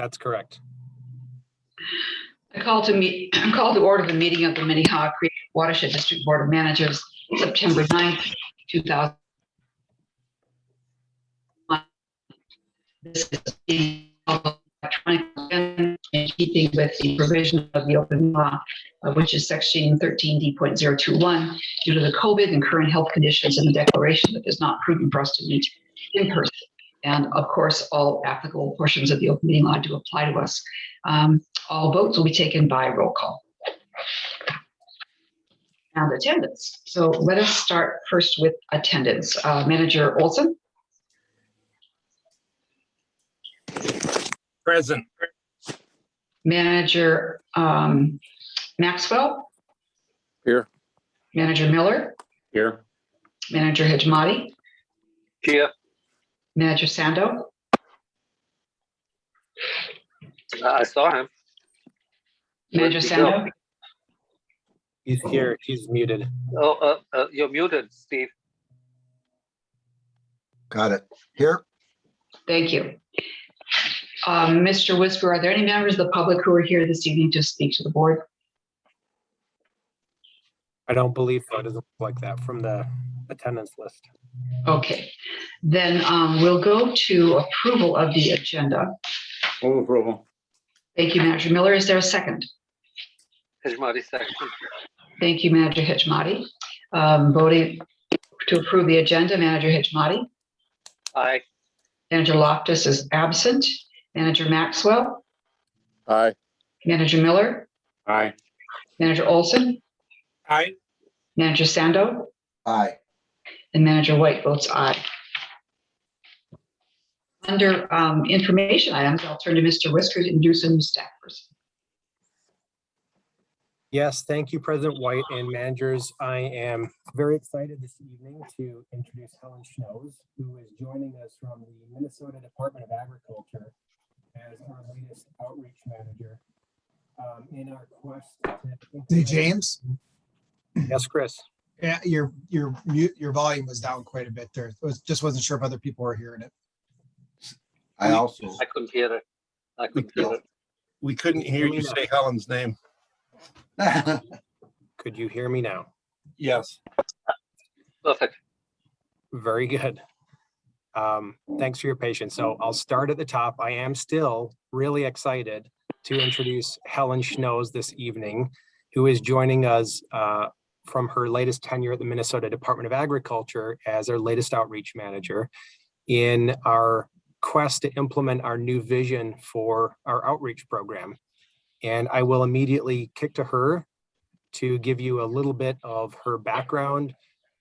That's correct. I call to order the meeting of the Minnehaha Creek Watershed District Board of Managers, September 9th, 2000. This is electronic in keeping with the provision of the open law, which is section 13D.021, due to the COVID and current health conditions in the declaration that is not prudent for us to meet in person. And of course, all applicable portions of the open meeting law do apply to us. All votes will be taken by roll call. And attendance. So let us start first with attendance. Manager Olson. Present. Manager Maxwell. Here. Manager Miller. Here. Manager Hejmati. Here. Manager Sando. I saw him. Manager Sando. He's here. He's muted. Oh, you're muted, Steve. Got it. Here. Thank you. Mr. Whisper, are there any members of the public who are here this evening to speak to the board? I don't believe so. It doesn't look like that from the attendance list. Okay, then we'll go to approval of the agenda. Move approval. Thank you, Manager Miller. Is there a second? Hejmati second. Thank you, Manager Hejmati. Voting to approve the agenda, Manager Hejmati. Aye. Manager Loftus is absent. Manager Maxwell. Aye. Manager Miller. Aye. Manager Olson. Aye. Manager Sando. Aye. And Manager White votes aye. Under information items, I'll turn to Mr. Whisker to introduce a new staff person. Yes, thank you, President White and managers. I am very excited this evening to introduce Helen Schnoes, who is joining us from the Minnesota Department of Agriculture as our latest outreach manager in our quest to Hey, James. Yes, Chris. Yeah, your volume was down quite a bit there. Just wasn't sure if other people were hearing it. I couldn't hear it. I couldn't hear it. We couldn't hear you say Helen's name. Could you hear me now? Yes. Perfect. Very good. Thanks for your patience. So I'll start at the top. I am still really excited to introduce Helen Schnoes this evening, who is joining us from her latest tenure at the Minnesota Department of Agriculture as our latest outreach manager in our quest to implement our new vision for our outreach program. And I will immediately kick to her to give you a little bit of her background,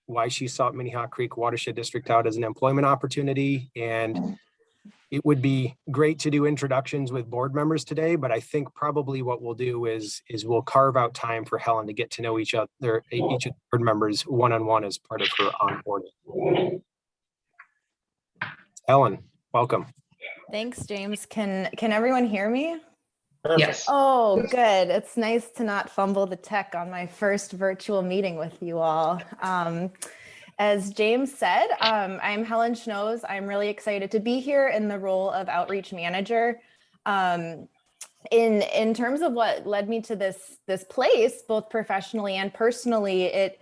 why she sought Minnehaha Creek Watershed District out as an employment opportunity. And it would be great to do introductions with board members today, but I think probably what we'll do is we'll carve out time for Helen to get to know each of the board members one-on-one as part of her onboarding. Helen, welcome. Thanks, James. Can everyone hear me? Perfect. Yes. Oh, good. It's nice to not fumble the tech on my first virtual meeting with you all. As James said, I'm Helen Schnoes. I'm really excited to be here in the role of outreach manager. In terms of what led me to this place, both professionally and personally, it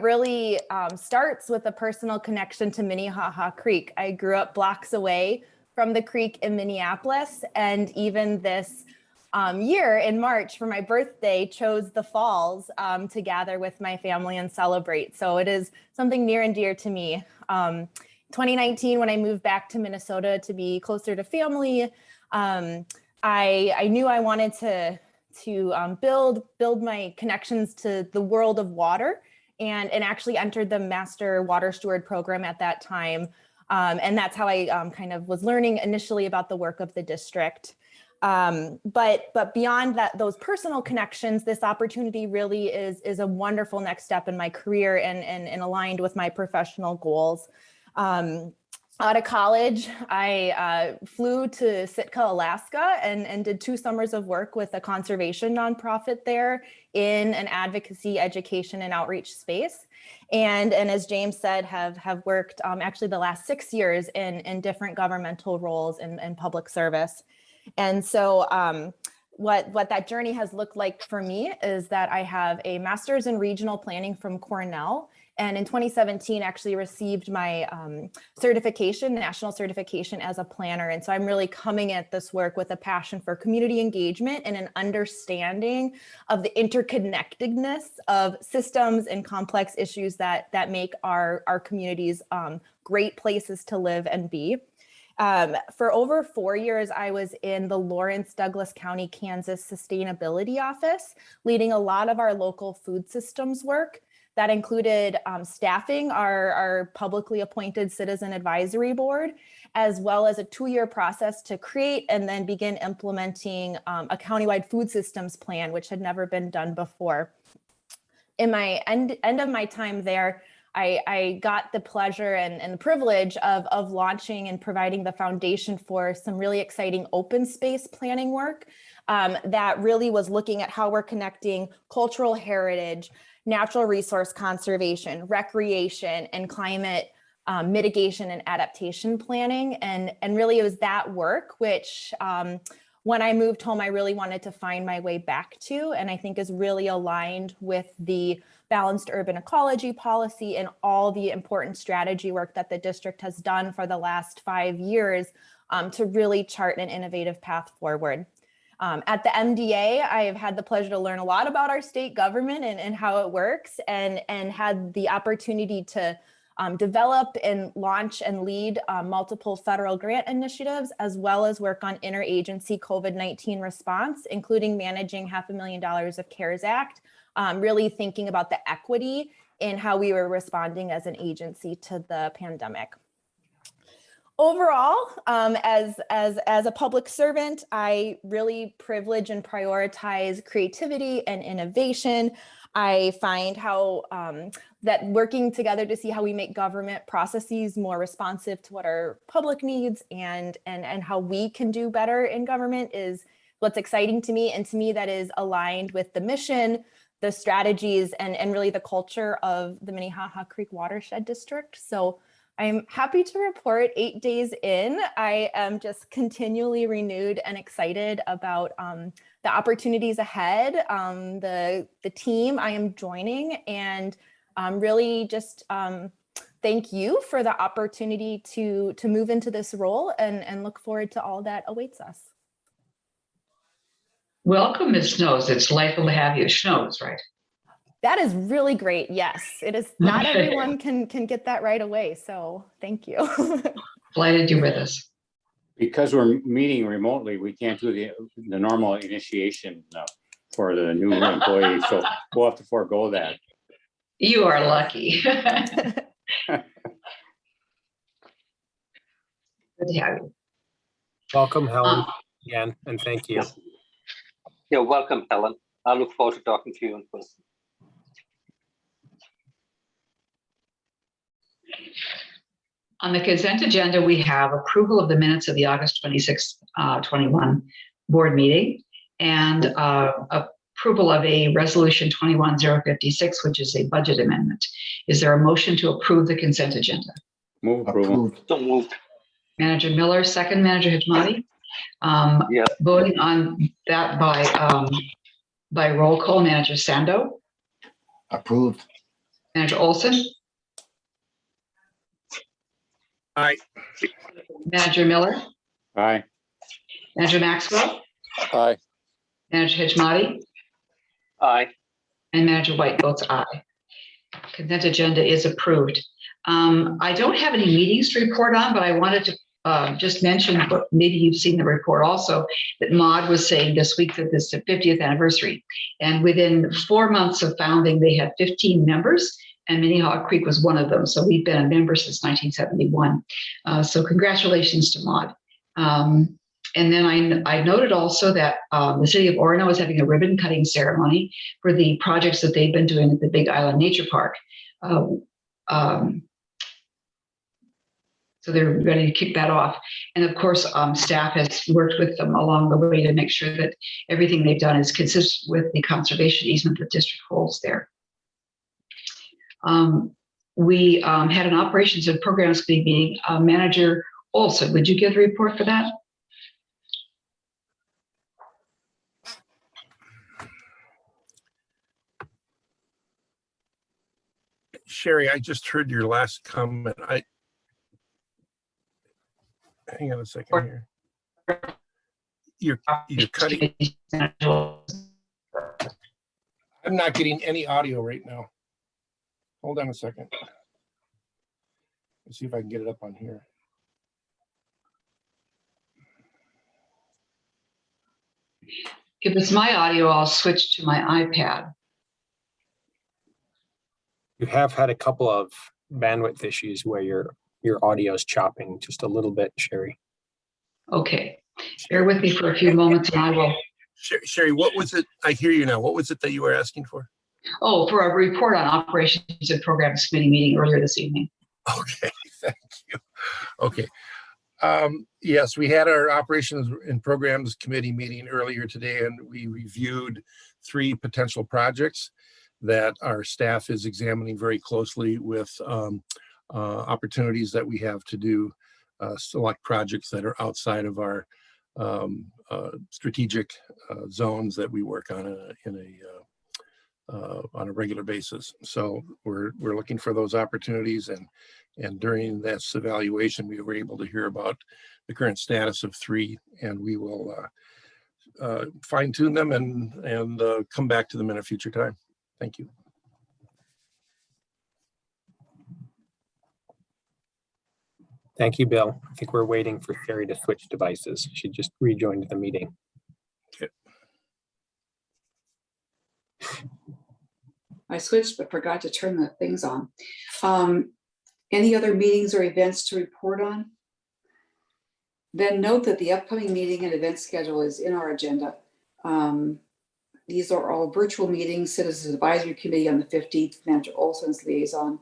really starts with a personal connection to Minnehaha Creek. I grew up blocks away from the creek in Minneapolis, and even this year in March for my birthday chose the falls to gather with my family and celebrate. So it is something near and dear to me. 2019, when I moved back to Minnesota to be closer to family, I knew I wanted to build my connections to the world of water and actually entered the Master Water Steward program at that time. And that's how I kind of was learning initially about the work of the district. But beyond that, those personal connections, this opportunity really is a wonderful next step in my career and aligned with my professional goals. Out of college, I flew to Sitka, Alaska, and did 2 summers of work with a conservation nonprofit there in an advocacy, education, and outreach space. And as James said, have worked actually the last 6 years in different governmental roles in public service. And so what that journey has looked like for me is that I have a master's in regional planning from Cornell. And in 2017, actually received my certification, national certification as a planner. And so I'm really coming at this work with a passion for community engagement and an understanding of the interconnectedness of systems and complex issues that make our communities great places to live and be. For over 4 years, I was in the Lawrence Douglas County, Kansas Sustainability Office, leading a lot of our local food systems work. That included staffing our publicly appointed Citizen Advisory Board, as well as a 2-year process to create and then begin implementing a countywide food systems plan, which had never been done before. In my end of my time there, I got the pleasure and the privilege of launching and providing the foundation for some really exciting open space planning work that really was looking at how we're connecting cultural heritage, natural resource conservation, recreation, and climate mitigation and adaptation planning. And really it was that work which when I moved home, I really wanted to find my way back to, and I think is really aligned with the balanced urban ecology policy and all the important strategy work that the district has done for the last 5 years to really chart an innovative path forward. At the MDA, I have had the pleasure to learn a lot about our state government and how it works, and had the opportunity to develop and launch and lead multiple federal grant initiatives, as well as work on interagency COVID-19 response, including managing $500,000 of CARES Act, really thinking about the equity in how we were responding as an agency to the pandemic. Overall, as a public servant, I really privilege and prioritize creativity and innovation. I find how that working together to see how we make government processes more responsive to what our public needs and how we can do better in government is what's exciting to me. And to me, that is aligned with the mission, the strategies, and really the culture of the Minnehaha Creek Watershed District. So I'm happy to report 8 days in, I am just continually renewed and excited about the opportunities ahead, the team I am joining, and really just thank you for the opportunity to move into this role and look forward to all that awaits us. Welcome, Ms. Snows. It's delightful to have you. Snows, right? That is really great. Yes, it is. Not everyone can get that right away. So thank you. Delighted you're with us. Because we're meeting remotely, we can't do the normal initiation for the new employee. So we'll have to forego that. You are lucky. Good to have you. Welcome, Helen, again, and thank you. You're welcome, Helen. I look forward to talking to you in person. On the consent agenda, we have approval of the minutes of the August 26, 21 board meeting, and approval of a resolution 21056, which is a budget amendment. Is there a motion to approve the consent agenda? Move approval. Approved. So moved. Manager Miller, second. Manager Hajmati. Yeah. Voting on that by roll call. Manager Sando. Approved. Manager Olson. Aye. Manager Miller. Aye. Manager Maxwell. Aye. Manager Hajmati. Aye. And Manager White votes aye. Consent agenda is approved. I don't have any meetings to report on, but I wanted to just mention, but maybe you've seen the report also, that Maud was saying this week that this is the 50th anniversary. And within 4 months of founding, they had 15 members, and Minnehaha Creek was one of them. So we've been a member since 1971. So congratulations to Maud. And then I noted also that the city of Orono is having a ribbon cutting ceremony for the projects that they've been doing at the Big Island Nature Park. So they're ready to kick that off. And of course, staff has worked with them along the way to make sure that everything they've done is consistent with the conservation easement the district holds there. We had an operations and programs committee meeting. Manager Olson, would you give the report for that? Sherry, I just heard your last comment. Hang on a second here. You're cutting. I'm not getting any audio right now. Hold on a second. Let's see if I can get it up on here. If it's my audio, I'll switch to my iPad. You have had a couple of bandwidth issues where your audio is chopping just a little bit, Sherry. Okay, bear with me for a few moments and I will. Sherry, what was it? I hear you now. What was it that you were asking for? Oh, for a report on Operations and Programs Committee meeting earlier this evening. Okay, thank you. Okay. Yes, we had our Operations and Programs Committee meeting earlier today, and we reviewed 3 potential projects that our staff is examining very closely with opportunities that we have to do select projects that are outside of our strategic zones that we work on on a regular basis. So we're looking for those opportunities, and during this evaluation, we were able to hear about the current status of 3, and we will fine tune them and come back to them in a future time. Thank you. Thank you, Bill. I think we're waiting for Sherry to switch devices. She just rejoined the meeting. I switched but forgot to turn the things on. Any other meetings or events to report on? Then note that the upcoming meeting and event schedule is in our agenda. These are all virtual meetings: Citizens Advisory Committee on the 15th, Manager Olson's liaison,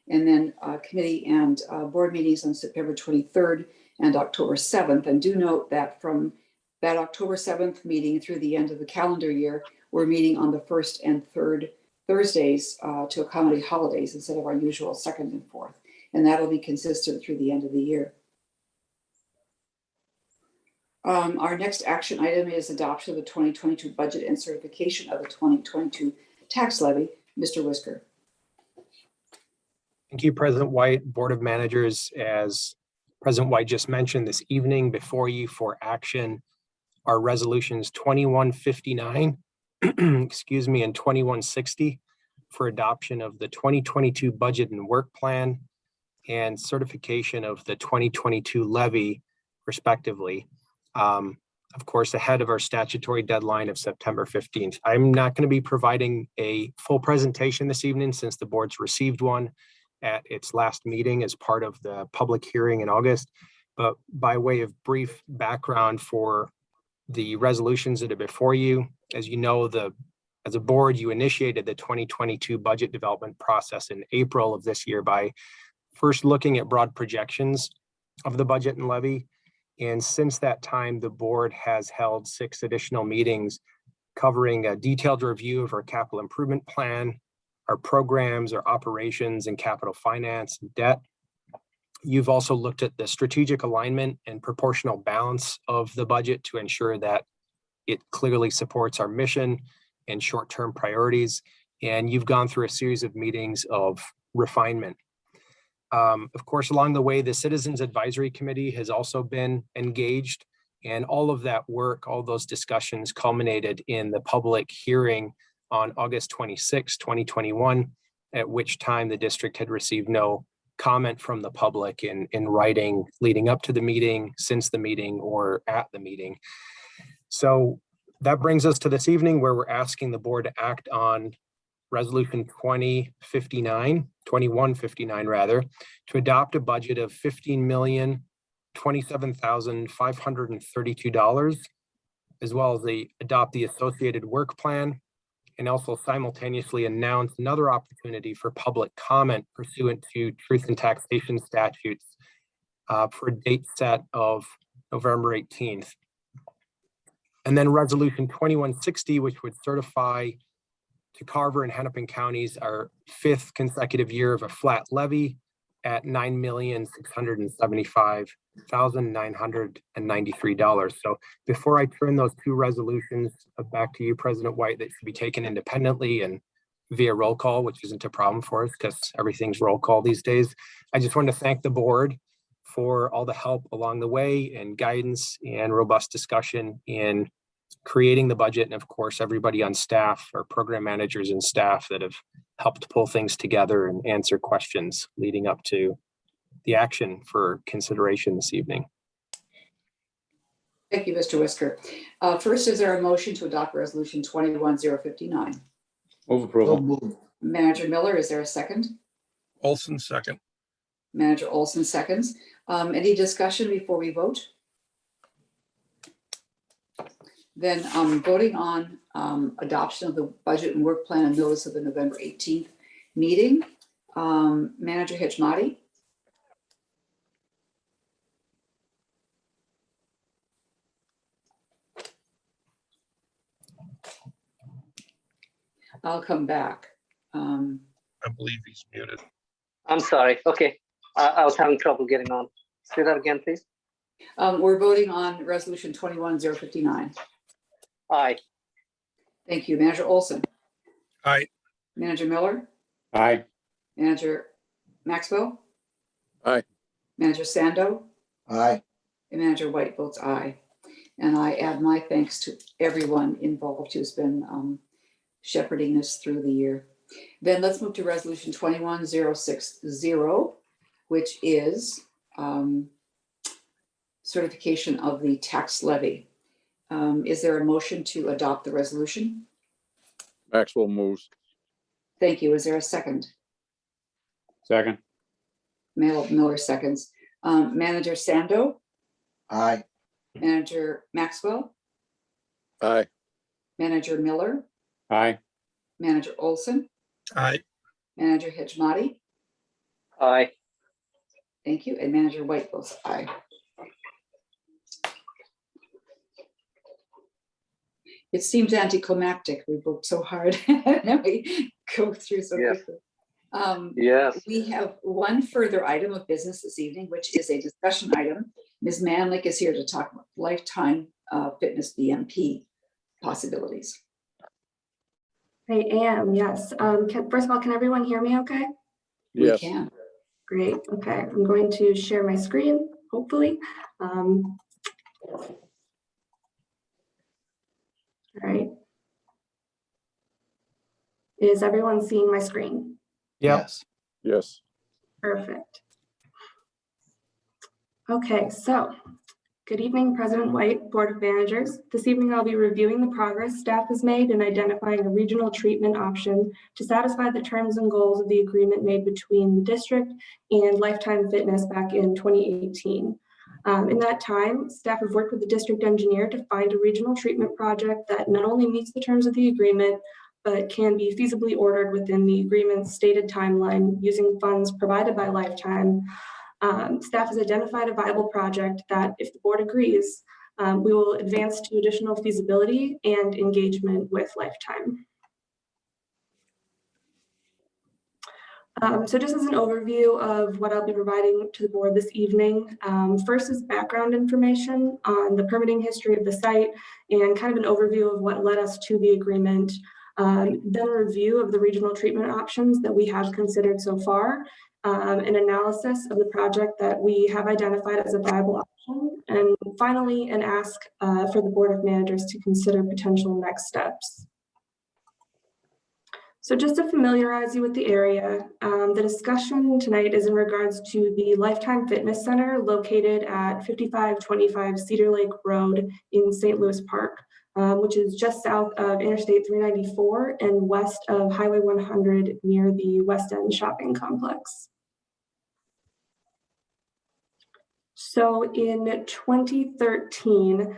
and then committee and board meetings on September 23rd and October 7th. And do note that from that October 7th meeting through the end of the calendar year, we're meeting on the 1st and 3rd Thursdays to accommodate holidays instead of our usual 2nd and 4th. And that'll be consistent through the end of the year. Our next action item is adoption of the 2022 budget and certification of the 2022 tax levy. Mr. Whisker. Thank you, President White. Board of Managers, as President White just mentioned, this evening before you for action are resolutions 2159, excuse me, and 2160 for adoption of the 2022 budget and work plan and certification of the 2022 levy, respectively. Of course, ahead of our statutory deadline of September 15th. I'm not going to be providing a full presentation this evening since the board's received one at its last meeting as part of the public hearing in August. But by way of brief background for the resolutions that are before you, as you know, as a board, you initiated the 2022 budget development process in April of this year by first looking at broad projections of the budget and levy. And since that time, the board has held 6 additional meetings covering a detailed review of our capital improvement plan, our programs, our operations, and capital finance and debt. You've also looked at the strategic alignment and proportional balance of the budget to ensure that it clearly supports our mission and short-term priorities. And you've gone through a series of meetings of refinement. Of course, along the way, the Citizens Advisory Committee has also been engaged, and all of that work, all those discussions culminated in the public hearing on August 26, 2021, at which time the district had received no comment from the public in writing leading up to the meeting, since the meeting, or at the meeting. So that brings us to this evening where we're asking the board to act on Resolution 2159 rather, to adopt a budget of $15,027,532, as well as adopt the associated work plan, and also simultaneously announce another opportunity for public comment pursuant to truth and taxation statutes for a date set of November 18th. And then Resolution 2160, which would certify to Carver and Hennepin counties our 5th consecutive year of a flat levy at $9,675,993. So before I turn those 2 resolutions back to you, President White, that should be taken independently and via roll call, which isn't a problem for us because everything's roll call these days. I just want to thank the board for all the help along the way and guidance and robust discussion in creating the budget. And of course, everybody on staff, our program managers and staff that have helped pull things together and answer questions leading up to the action for consideration this evening. Thank you, Mr. Whisker. First, is there a motion to adopt resolution 21059? Move So approval. moved. Manager Miller, is there a second? Olson, second. Manager Olson seconds. Any discussion before we vote? Then voting on adoption of the budget and work plan and notice of the November 18th meeting. Manager Hitchmati, I'll come back. I believe he's muted. I'm sorry. Okay. I was having trouble getting on. Say that again, please. We're voting on resolution 21059. Aye. Thank you. Manager Olson, Aye. Manager Miller, Aye. Manager Maxwell. Aye. Manager Sando, Aye. and Manager White votes aye. And I add my thanks to everyone involved who's been shepherding this through the year. Then let's move to resolution 21060, which is certification of the tax levy. Is there a motion to adopt the resolution? Maxwell moves. Thank you. Is there a second? Second. Miller seconds. Manager Sando, Aye. Manager Maxwell, Aye. Manager Miller, Aye. Manager Olson, Aye. Manager Hitchmati. Aye. Thank you. And Manager White votes aye. It seems anticlimactic. We worked so hard and then we go through so Yes. quickly. Yes. We have one further item of business this evening, which is a discussion item. Ms. Manlick is here to talk about Lifetime Fitness BMP possibilities. I am, yes. First of all, can everyone hear me okay? We Yes. can. Great, okay. I'm going to share my screen, hopefully. All right. Is everyone seeing my screen? Yep. Yes. Yes. Perfect. Okay, so good evening, President White, Board of Managers. This evening, I'll be reviewing the progress staff has made in identifying a regional treatment option to satisfy the terms and goals of the agreement made between the district and Lifetime Fitness back in 2018. In that time, staff have worked with the district engineer to find a regional treatment project that not only meets the terms of the agreement, but can be feasibly ordered within the agreement's stated timeline using funds provided by Lifetime. Staff has identified a viable project that, if the board agrees, we will advance to additional feasibility and engagement with Lifetime. So just as an overview of what I'll be providing to the board this evening, first is background information on the permitting history of the site and kind of an overview of what led us to the agreement. Then a review of the regional treatment options that we have considered so far, an analysis of the project that we have identified as a viable option, and finally, an ask for the Board of Managers to consider potential next steps. So just to familiarize you with the area, the discussion tonight is in regards to the Lifetime Fitness Center located at 5525 Cedar Lake Road in St. Louis Park, which is just south of Interstate 394 and west of Highway 100 near the West End Shopping Complex. So in 2013,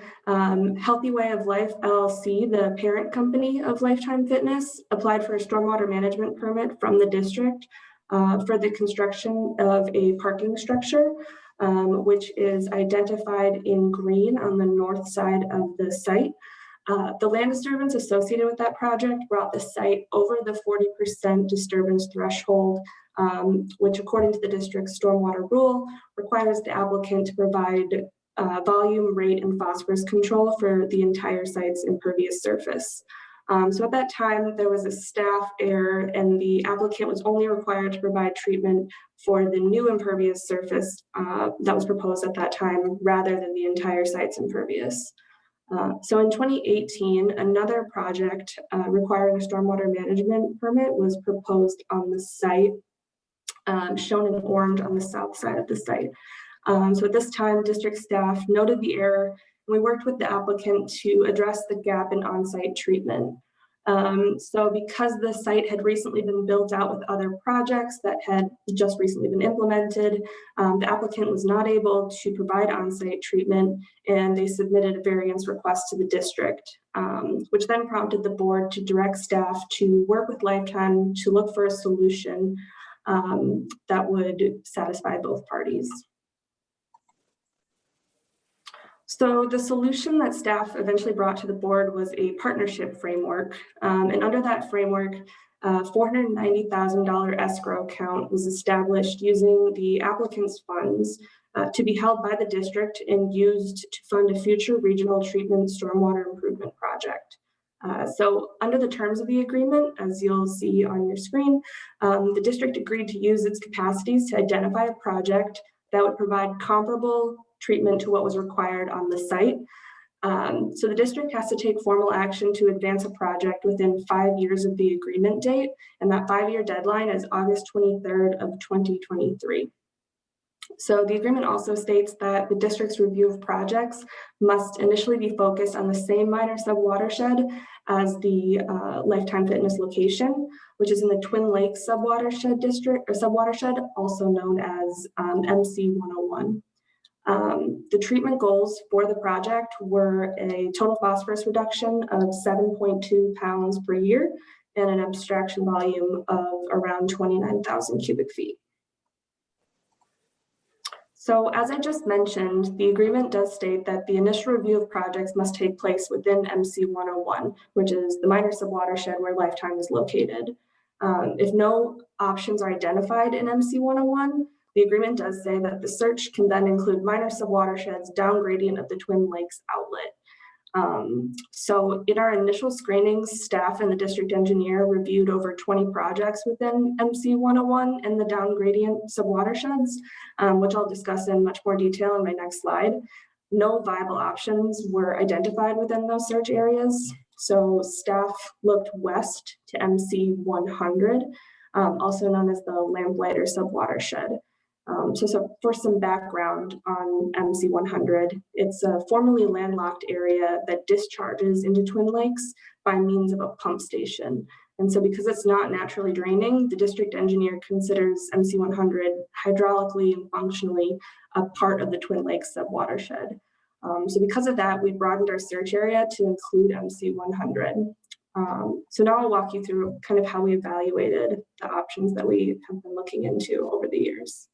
Healthy Way of Life LLC, the parent company of Lifetime Fitness, applied for a stormwater management permit from the district for the construction of a parking structure, which is identified in green on the north side of the site. The land disturbance associated with that project brought the site over the 40% disturbance threshold, which according to the district's stormwater rule requires the applicant to provide volume, rate, and phosphorus control for the entire site's impervious surface. So at that time, there was a staff error and the applicant was only required to provide treatment for the new impervious surface that was proposed at that time rather than the entire site's impervious. So in 2018, another project requiring a stormwater management permit was proposed on the site, shown in orange on the south side of the site. So at this time, district staff noted the error, and we worked with the applicant to address the gap in on-site treatment. So because the site had recently been built out with other projects that had just recently been implemented, the applicant was not able to provide on-site treatment, and they submitted a variance request to the district, which then prompted the board to direct staff to work with Lifetime to look for a solution that would satisfy both parties. So the solution that staff eventually brought to the board was a partnership framework. And under that framework, $490,000 escrow account was established using the applicant's funds to be held by the district and used to fund a future regional treatment stormwater improvement project. So under the terms of the agreement, as you'll see on your screen, the district agreed to use its capacities to identify a project that would provide comparable treatment to what was required on the site. So the district has to take formal action to advance a project within 5 years of the agreement date, and that 5-year deadline is August 23rd of 2023. So the agreement also states that the district's review of projects must initially be focused on the same minor subwatershed as the Lifetime Fitness location, which is in the Twin Lakes subwatershed district or subwatershed, also known as MC 101. The treatment goals for the project were a total phosphorus reduction of 7.2 pounds per year and an abstraction volume of around 29,000 cubic feet. So as I just mentioned, the agreement does state that the initial review of projects must take place within MC 101, which is the minor subwatershed where Lifetime is located. If no options are identified in MC 101, the agreement does say that the search can then include minor subwatersheds down gradient of the Twin Lakes outlet. So in our initial screenings, staff and the district engineer reviewed over 20 projects within MC 101 and the down gradient subwatersheds, which I'll discuss in much more detail in my next slide. No viable options were identified within those search areas. So staff looked west to MC 100, also known as the Lamplighter subwatershed. So for some background on MC 100, it's a formerly landlocked area that discharges into Twin Lakes by means of a pump station. And so because it's not naturally draining, the district engineer considers MC 100 hydraulically and functionally a part of the Twin Lakes subwatershed. So because of that, we broadened our search area to include MC 100. So now I'll walk you through kind of how we evaluated the options that we have been looking into over the years.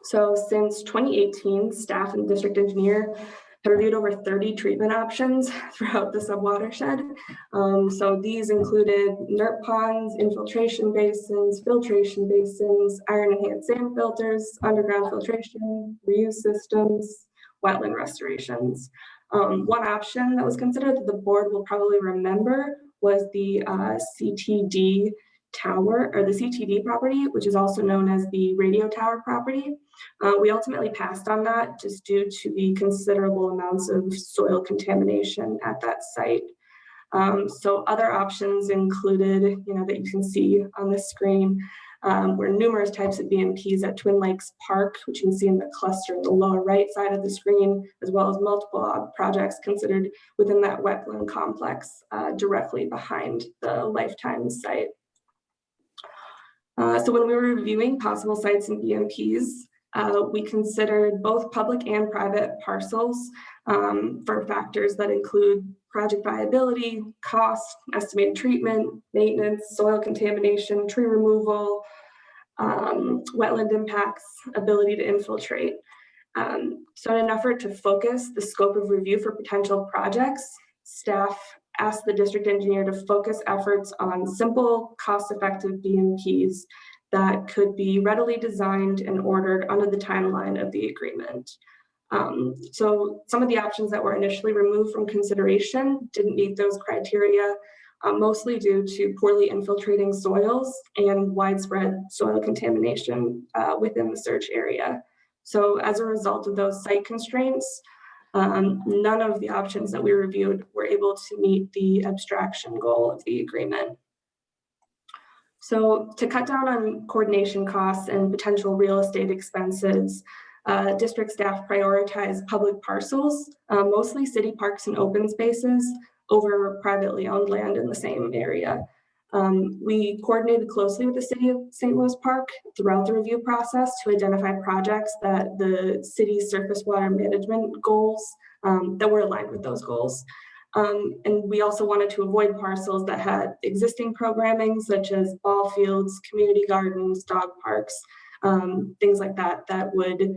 So since 2018, staff and district engineer have reviewed over 30 treatment options throughout the subwatershed. So these included NERP ponds, infiltration basins, filtration basins, iron enhanced sand filters, underground filtration, reuse systems, wetland restorations. One option that was considered that the board will probably remember was the CTD tower, or the CTD property, which is also known as the radio tower property. We ultimately passed on that just due to the considerable amounts of soil contamination at that site. So other options included, that you can see on the screen, were numerous types of BMPs at Twin Lakes Park, which you can see in the cluster in the lower right side of the screen, as well as multiple projects considered within that wetland complex directly behind the Lifetime site. So when we were reviewing possible sites and BMPs, we considered both public and private parcels for factors that include project viability, cost, estimated treatment, maintenance, soil contamination, tree removal, wetland impacts, ability to infiltrate. So in an effort to focus the scope of review for potential projects, staff asked the district engineer to focus efforts on simple, cost-effective BMPs that could be readily designed and ordered under the timeline of the agreement. So some of the options that were initially removed from consideration didn't meet those criteria, mostly due to poorly infiltrating soils and widespread soil contamination within the search area. So as a result of those site constraints, none of the options that we reviewed were able to meet the abstraction goal of the agreement. So to cut down on coordination costs and potential real estate expenses, district staff prioritize public parcels, mostly city parks and open spaces, over privately owned land in the same area. We coordinated closely with the City of St. Louis Park throughout the review process to identify projects that the city's surface water management goals that were aligned with those goals. And we also wanted to avoid parcels that had existing programming such as ball fields, community gardens, dog parks, things like that, that would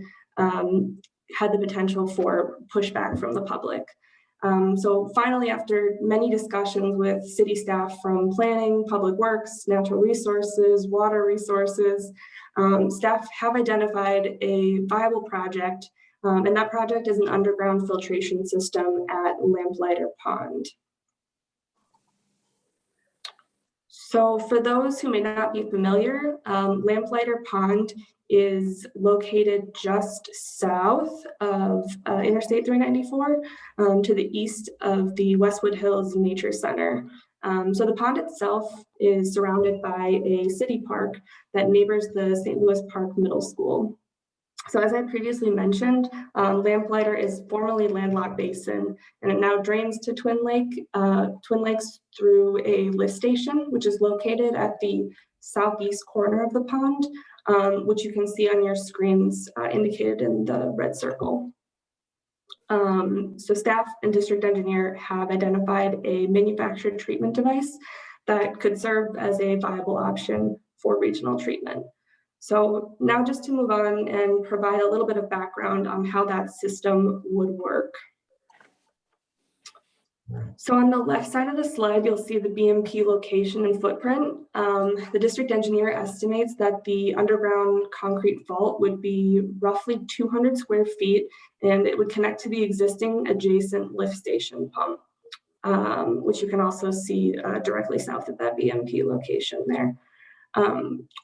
had the potential for pushback from the public. So finally, after many discussions with city staff from planning, public works, natural resources, water resources, staff have identified a viable project, and that project is an underground filtration system at Lamplighter Pond. So for those who may not be familiar, Lamplighter Pond is located just south of Interstate 394 to the east of the Westwood Hills Nature Center. So the pond itself is surrounded by a city park that neighbors the St. Louis Park Middle School. So as I previously mentioned, Lamplighter is formerly landlocked basin, and it now drains to Twin Lakes through a lift station, which is located at the southeast corner of the pond, which you can see on your screens indicated in the red circle. So staff and district engineer have identified a manufactured treatment device that could serve as a viable option for regional treatment. So now just to move on and provide a little bit of background on how that system would work. So on the left side of the slide, you'll see the BMP location and footprint. The district engineer estimates that the underground concrete vault would be roughly 200 square feet, and it would connect to the existing adjacent lift station pump, which you can also see directly south of that BMP location there.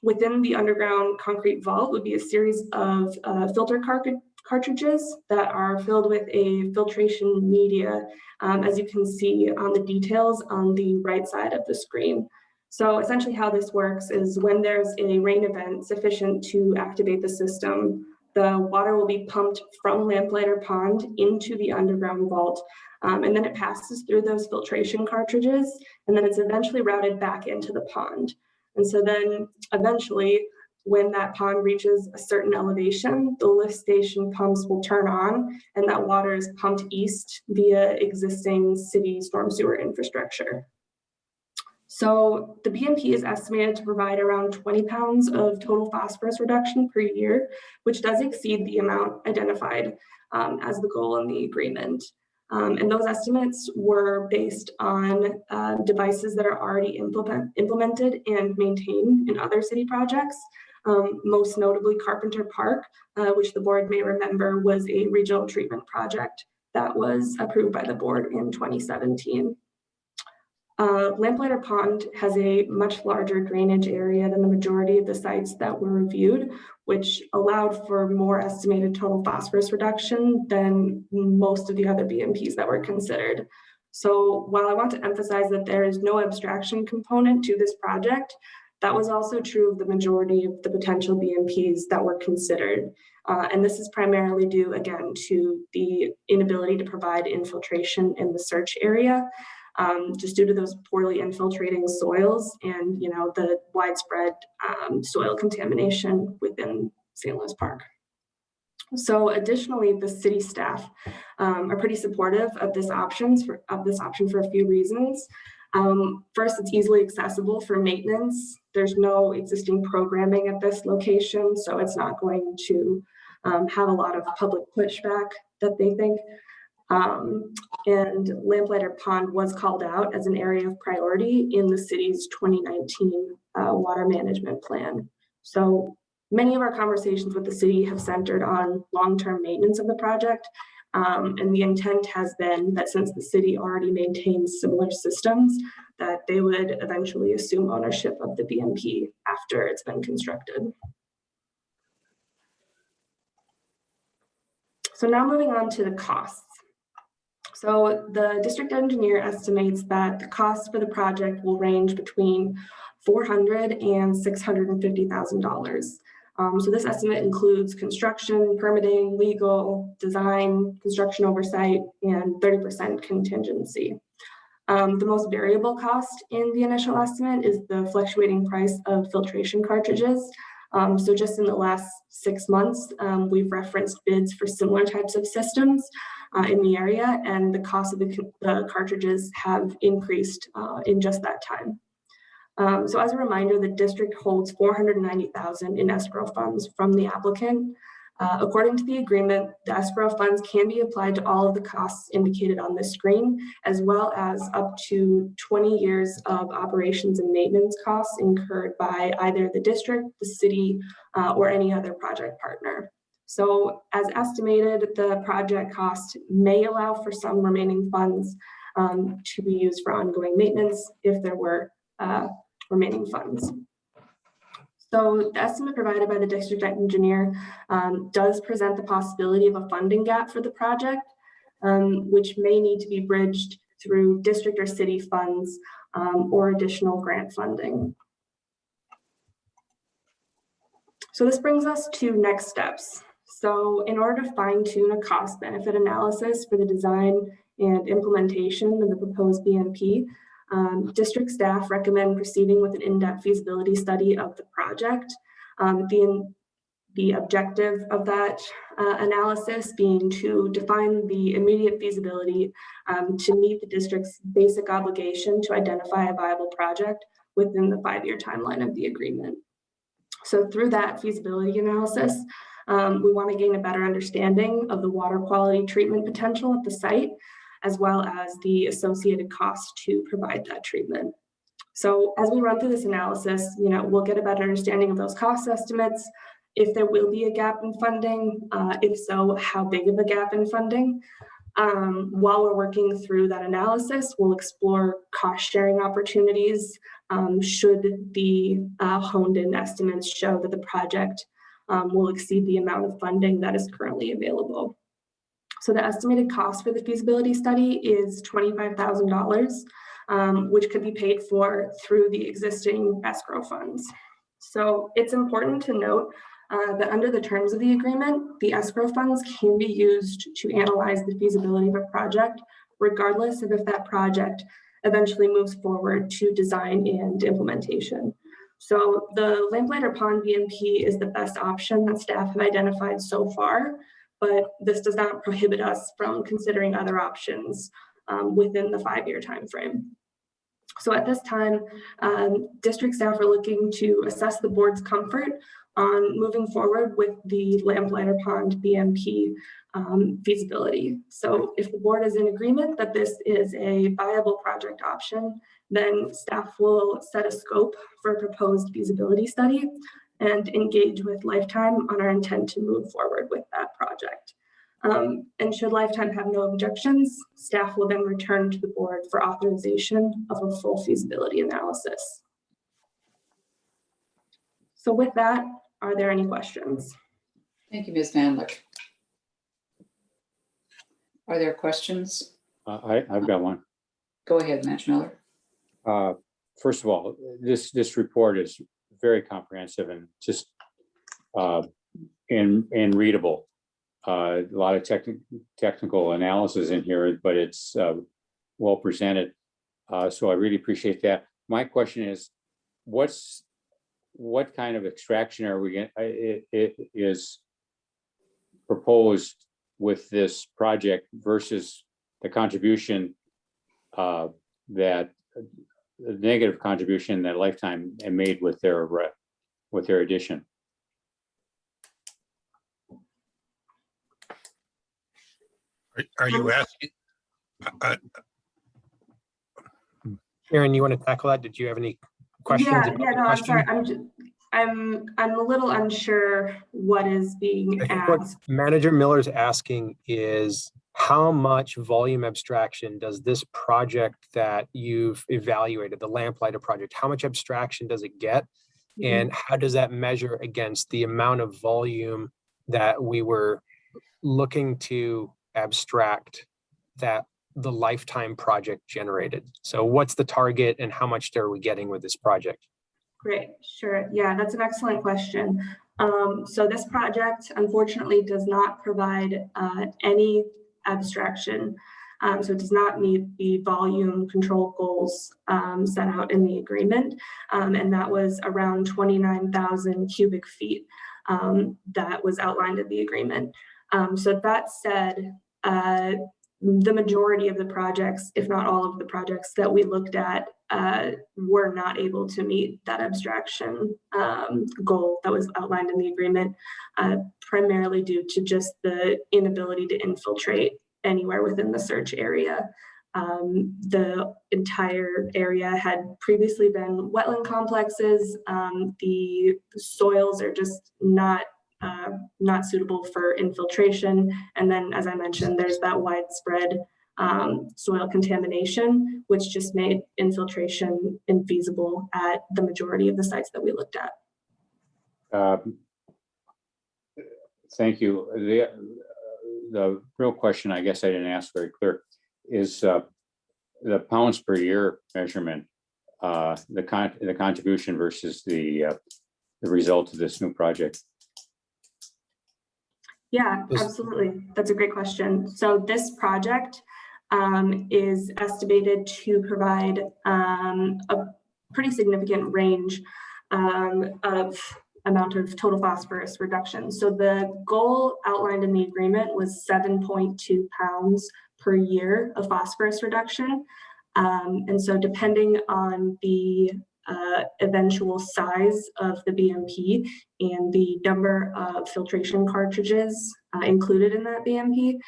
Within the underground concrete vault would be a series of filter cartridges that are filled with a filtration media, as you can see on the details on the right side of the screen. So essentially how this works is when there's a rain event sufficient to activate the system, the water will be pumped from Lamplighter Pond into the underground vault, and then it passes through those filtration cartridges, and then it's eventually routed back into the pond. And so then eventually, when that pond reaches a certain elevation, the lift station pumps will turn on and that water is pumped east via existing city storm sewer infrastructure. So the BMP is estimated to provide around 20 pounds of total phosphorus reduction per year, which does exceed the amount identified as the goal in the agreement. And those estimates were based on devices that are already implemented and maintained in other city projects, most notably Carpenter Park, which the board may remember was a regional treatment project that was approved by the board in 2017. Lamplighter Pond has a much larger drainage area than the majority of the sites that were reviewed, which allowed for more estimated total phosphorus reduction than most of the other BMPs that were considered. So while I want to emphasize that there is no abstraction component to this project, that was also true of the majority of the potential BMPs that were considered. And this is primarily due, again, to the inability to provide infiltration in the search area, just due to those poorly infiltrating soils and, you know, the widespread soil contamination within St. Louis Park. So additionally, the city staff are pretty supportive of this option for a few reasons. First, it's easily accessible for maintenance. There's no existing programming at this location, so it's not going to have a lot of public pushback that they think. And Lamplighter Pond was called out as an area of priority in the city's 2019 water management plan. So Many of our conversations with the city have centered on long-term maintenance of the project. And the intent has been that since the city already maintains similar systems, that they would eventually assume ownership of the BMP after it's been constructed. So now moving on to the costs. So the district engineer estimates that the cost for the project will range between $400,000 and $650,000. So this estimate includes construction, permitting, legal, design, construction oversight, and 30% contingency. The most variable cost in the initial estimate is the fluctuating price of filtration cartridges. So just in the last 6 months, we've referenced bids for similar types of systems in the area, and the cost of the cartridges have increased in just that time. So as a reminder, the district holds $490,000 in escrow funds from the applicant. According to the agreement, the escrow funds can be applied to all of the costs indicated on this screen, as well as up to 20 years of operations and maintenance costs incurred by either the district, the city, or any other project partner. So as estimated, the project cost may allow for some remaining funds to be used for ongoing maintenance if there were remaining funds. So the estimate provided by the district engineer does present the possibility of a funding gap for the project, which may need to be bridged through district or city funds or additional grant funding. So this brings us to next steps. So in order to fine-tune a cost-benefit analysis for the design and implementation of the proposed BMP, district staff recommend proceeding with an in-depth feasibility study of the project. The objective of that analysis being to define the immediate feasibility to meet the district's basic obligation to identify a viable project within the 5-year timeline of the agreement. So through that feasibility analysis, we want to gain a better understanding of the water quality treatment potential at the site, as well as the associated cost to provide that treatment. So as we run through this analysis, we'll get a better understanding of those cost estimates, if there will be a gap in funding, if so, how big of a gap in funding. While we're working through that analysis, we'll explore cost sharing opportunities should the honed-in estimates show that the project will exceed the amount of funding that is currently available. So the estimated cost for the feasibility study is $25,000, which could be paid for through the existing escrow funds. So it's important to note that under the terms of the agreement, the escrow funds can be used to analyze the feasibility of a project, regardless of if that project eventually moves forward to design and implementation. So the Lamplighter Pond BMP is the best option that staff have identified so far, but this does not prohibit us from considering other options within the 5-year timeframe. So at this time, district staff are looking to assess the board's comfort on moving forward with the Lamplighter Pond BMP feasibility. So if the board is in agreement that this is a viable project option, then staff will set a scope for a proposed feasibility study and engage with Lifetime on our intent to move forward with that project. And should Lifetime have no objections, staff will then return to the board for authorization of a full feasibility analysis. So with that, are there any questions? Thank you, Ms. Mandler. Are there questions? I've got one. Go ahead, Matt Miller. First of all, this report is very comprehensive and just and readable. A lot of technical analysis in here, but it's well presented. So I really appreciate that. My question is, what kind of extraction are we going? Is proposed with this project versus the contribution that the negative contribution that Lifetime made with their addition? Are you asking? Karen, you want to tackle that? Did you have any questions? Yeah, about no, the I'm question? sorry. I'm a little unsure what is being I think what asked. Manager Miller's asking is how much volume abstraction does this project that you've evaluated, the Lamplighter project, how much abstraction does it get? And how does that measure against the amount of volume that we were looking to abstract that the Lifetime project generated? So what's the target and how much are we getting with this project? Great, sure. Yeah, that's an excellent question. So this project unfortunately does not provide any abstraction. So it does not meet the volume control goals set out in the agreement. And that was around 29,000 cubic feet that was outlined in the agreement. So that said, the majority of the projects, if not all of the projects that we looked at, were not able to meet that abstraction goal that was outlined in the agreement, primarily due to just the inability to infiltrate anywhere within the search area. The entire area had previously been wetland complexes. The soils are just not suitable for infiltration. And then, as I mentioned, there's that widespread soil contamination, which just made infiltration infeasible at the majority of the sites that we looked at. Thank you. The real question, I guess I didn't ask very clear, is the pounds per year measurement, the contribution versus the result of this new project. Yeah, absolutely. That's a great question. So this project is estimated to provide a pretty significant range of amount of total phosphorus reduction. So the goal outlined in the agreement was 7.2 pounds per year of phosphorus reduction. And so depending on the eventual size of the BMP and the number of filtration cartridges included in that BMP,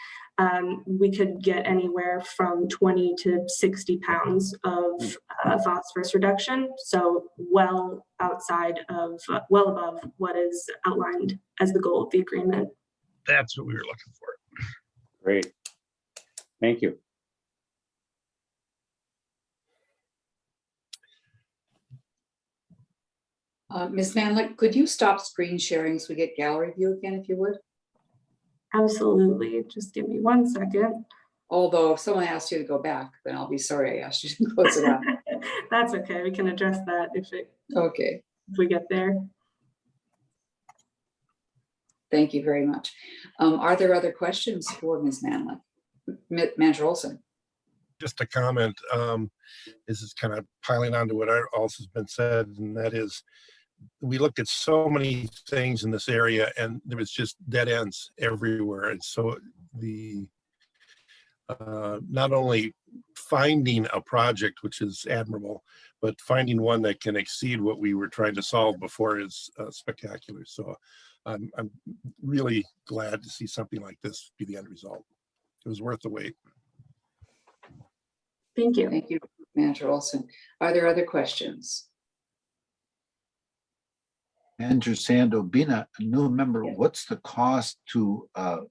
we could get anywhere from 20 to 60 pounds of phosphorus reduction. So well outside of, well above what is outlined as the goal of the agreement. That's what we were looking for. Great. Thank you. Ms. Manlick, could you stop screen sharing so we get gallery view again, if you would? Absolutely. Just give me 1 second. Although if someone asks you to go back, then I'll be sorry I asked you to close it out. That's okay. We can address that if we get there. Thank you very much. Are there other questions for Ms. Manlick? Manager Olson. Just a comment. This is kind of piling on to what else has been said, and that is, we looked at so many things in this area and there was just dead ends everywhere. And so the not only finding a project, which is admirable, but finding one that can exceed what we were trying to solve before is spectacular. So I'm really glad to see something like this be the end result. It was worth the wait. Thank you. Thank you, Manager Olson. Are there other questions? Manager Sando, being a new member, what's the cost to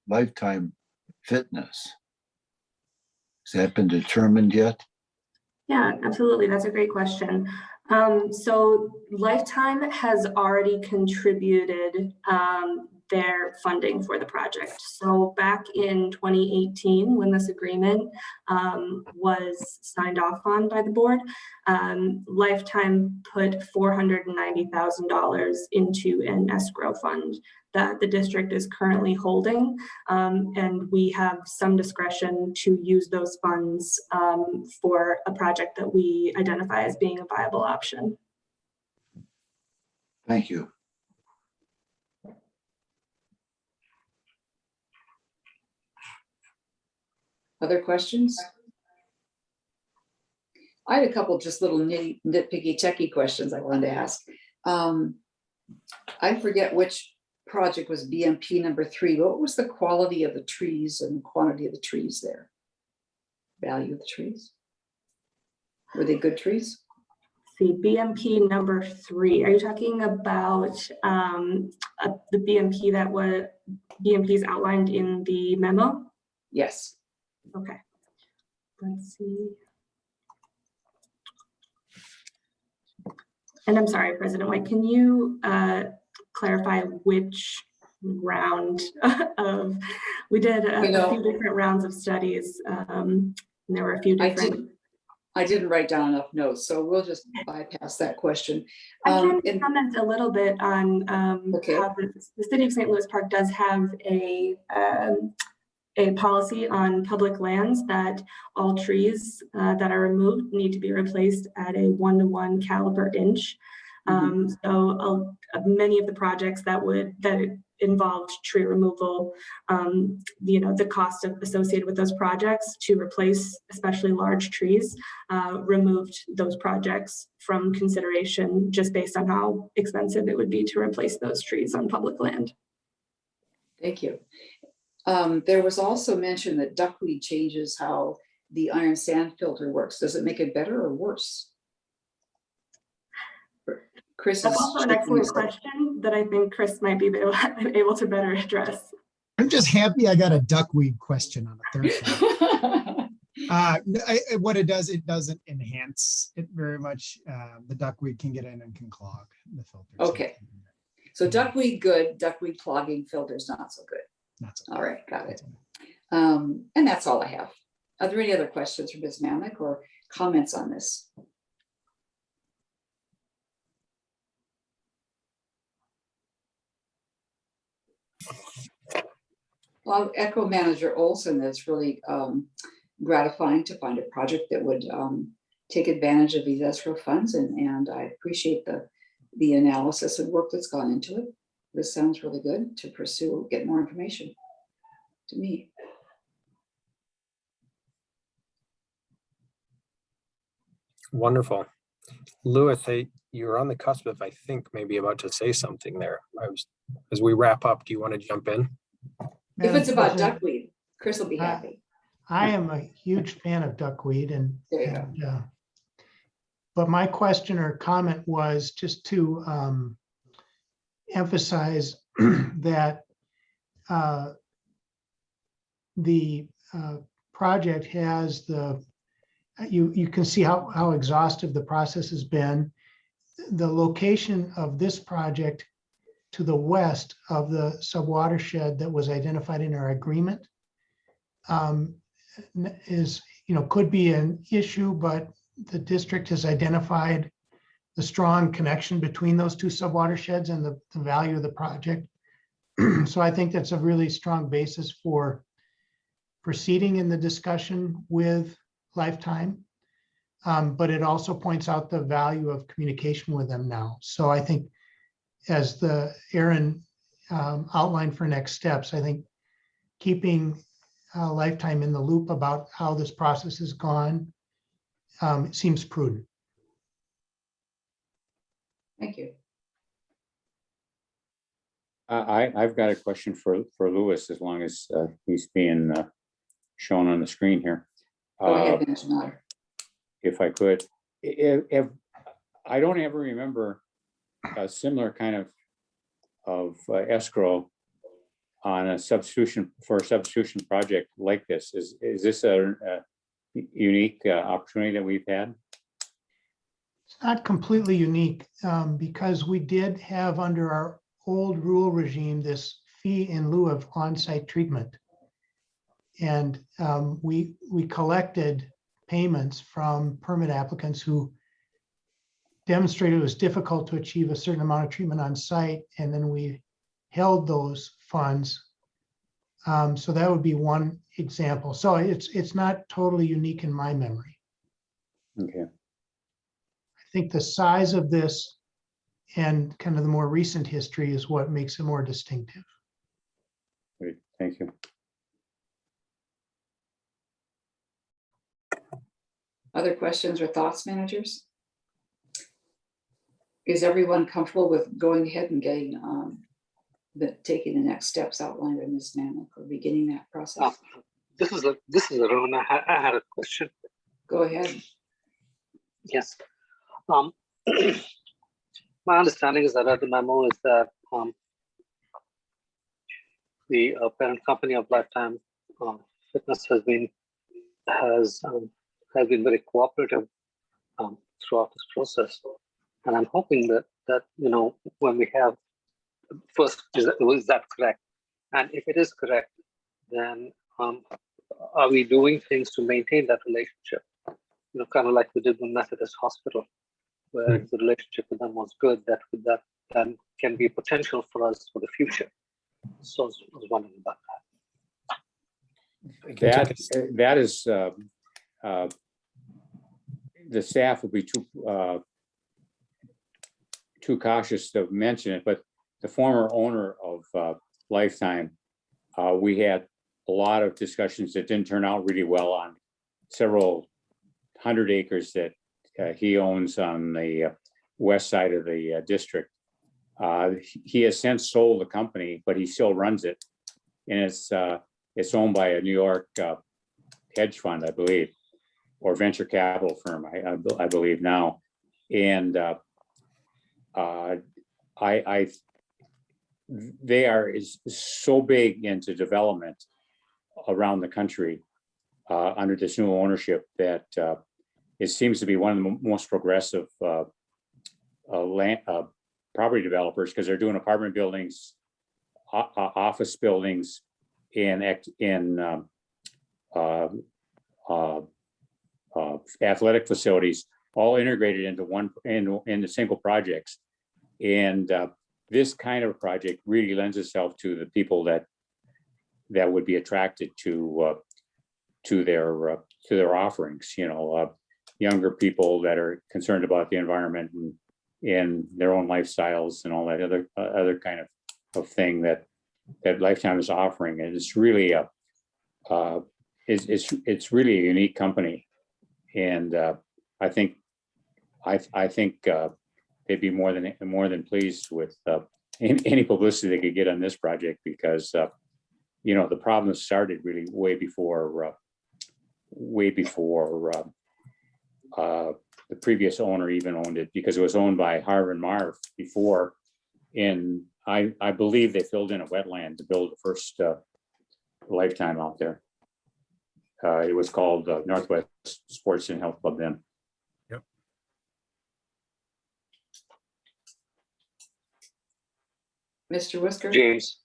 Lifetime Fitness? Has that been determined yet? Yeah, absolutely. That's a great question. So Lifetime has already contributed their funding for the project. So back in 2018, when this agreement was signed off on by the board, Lifetime put $490,000 into an escrow fund that the district is currently holding. And we have some discretion to use those funds for a project that we identify as being a viable option. Thank you. Other questions? I had a couple just little nitpicky techie questions I wanted to ask. I forget which project was BMP number 3. What was the quality of the trees and the quantity of the trees there? Value of the trees? Were they good trees? see, BMP number 3. Are you talking about the BMP that was BMPs outlined in the memo? Yes. Okay. Let's see. And I'm sorry, President White, can you clarify which round of, we did a few different rounds of studies. And there were a few different. I didn't write down enough notes, so we'll just bypass that question. I can comment a little bit on how the City of St. Louis Park does have a policy on public lands that all trees that are removed need to be replaced at a 1-to-1 caliber inch. So many of the projects that involved tree removal, the cost associated with those projects to replace especially large trees removed those projects from consideration just based on how expensive it would be to replace those trees on public land. Thank you. There was also mention that duckweed changes how the iron sand filter works. Does it make it better or worse? Chris, that's also an excellent question that I think Chris might be able to better address. I'm just happy I got a duckweed question on the third one. What it doesn't enhance it very much. The duckweed can get in and can clog the filter. Okay. So duckweed good, duckweed clogging filters not so good. Not so good. All right, got it. And that's all I have. Are there any other questions for Ms. Mamick or comments on this? Well, I'll echo Manager Olson. That's really gratifying to find a project that would take advantage of these escrow funds, and I appreciate the analysis and work that's gone into it. This sounds really good to pursue, get more information to me. Wonderful. Louis, you were on the cusp of, I think, maybe about to say something there. As we wrap up, do you want to jump in? If it's about duckweed, Chris will be happy. I am a huge fan of duckweed, but my question or comment was just to emphasize that the project has you can see how exhaustive the process has been. The location of this project to the west of the subwatershed that was identified in our agreement is, could be an issue, but the district has identified the strong connection between those two subwatersheds and the value of the project. So I think that's a really strong basis for proceeding in the discussion with Lifetime. But it also points out the value of communication with them now. So I think as Aaron outlined for next steps, I think keeping Lifetime in the loop about how this process has gone seems prudent. Thank you. I've got a question for Louis, as long as he's being shown on the screen here. Go ahead, Mr. If I could, if I don't ever remember a similar kind of escrow on a substitution project like this. Is this a unique opportunity that we've had? It's not completely unique because we did have under our old rule regime this fee in lieu of on-site treatment. And we collected payments from permit applicants who demonstrated it was difficult to achieve a certain amount of treatment on site, and then we held those funds. So that would be one example. So it's not totally unique in my memory. Okay. I think the size of this and kind of the more recent history is what makes it more distinctive. Great, thank you. Other questions or thoughts, managers? Is everyone comfortable with going ahead and getting taking the next steps outlined in Ms. Mamick or beginning that process? This is Arun. I had a question. Go ahead. Yes. My understanding is that the memo is that the parent company of Lifetime Fitness has been very cooperative throughout this process, and I'm hoping that when we have first, is that correct? And if it is correct, then are we doing things to maintain that relationship? Kind of like we did with Methodist Hospital, where the relationship with them was good. That then can be potential for us for the future. So I was wondering about that. That is, the staff would be too cautious to mention it, but the former owner of Lifetime, we had a lot of discussions that didn't turn out really well on several 100 acres that he owns on the west side of the district. He has since sold the company, but he still runs it, and it's owned by a New York hedge fund, I believe, or venture capital firm, I believe now. And they are so big into development around the country under this new ownership that it seems to be one of the most progressive property developers, because they're doing apartment buildings, office buildings, and athletic facilities, all integrated into single projects. And this kind of project really lends itself to the people that would be attracted to their offerings. Younger people that are concerned about the environment and their own lifestyles and all that other kind of thing that Lifetime is offering. And it's really it's really a unique company. And I think they'd be more than pleased with any publicity they could get on this project, because the problem started really way before the previous owner even owned it, because it was owned by Harvard Marv before, and I believe they filled in a wetland to build the first Lifetime out there. It was called Northwest Sports and Health Club then. Yep. Mr. Whisker? James.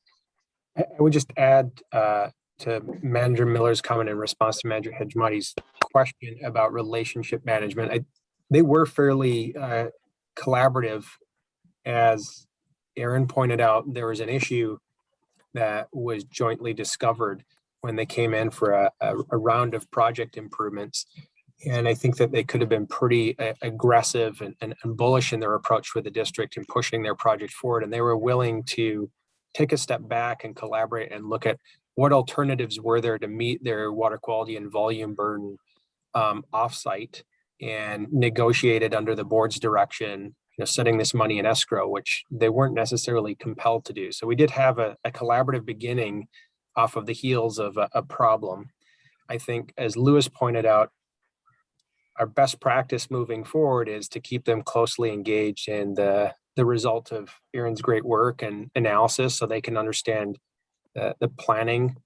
I would just add to Manager Miller's comment in response to Manager Hedgemati's question about relationship management. They were fairly collaborative. As Aaron pointed out, there was an issue that was jointly discovered when they came in for a round of project improvements. And I think that they could have been pretty aggressive and bullish in their approach with the district and pushing their project forward. And they were willing to take a step back and collaborate and look at what alternatives were there to meet their water quality and volume burden offsite, and negotiated under the board's direction, setting this money in escrow, which they weren't necessarily compelled to do. So we did have a collaborative beginning off of the heels of a problem. I think, as Lewis pointed out, our best practice moving forward is to keep them closely engaged in the result of Aaron's great work and analysis, so they can understand the planning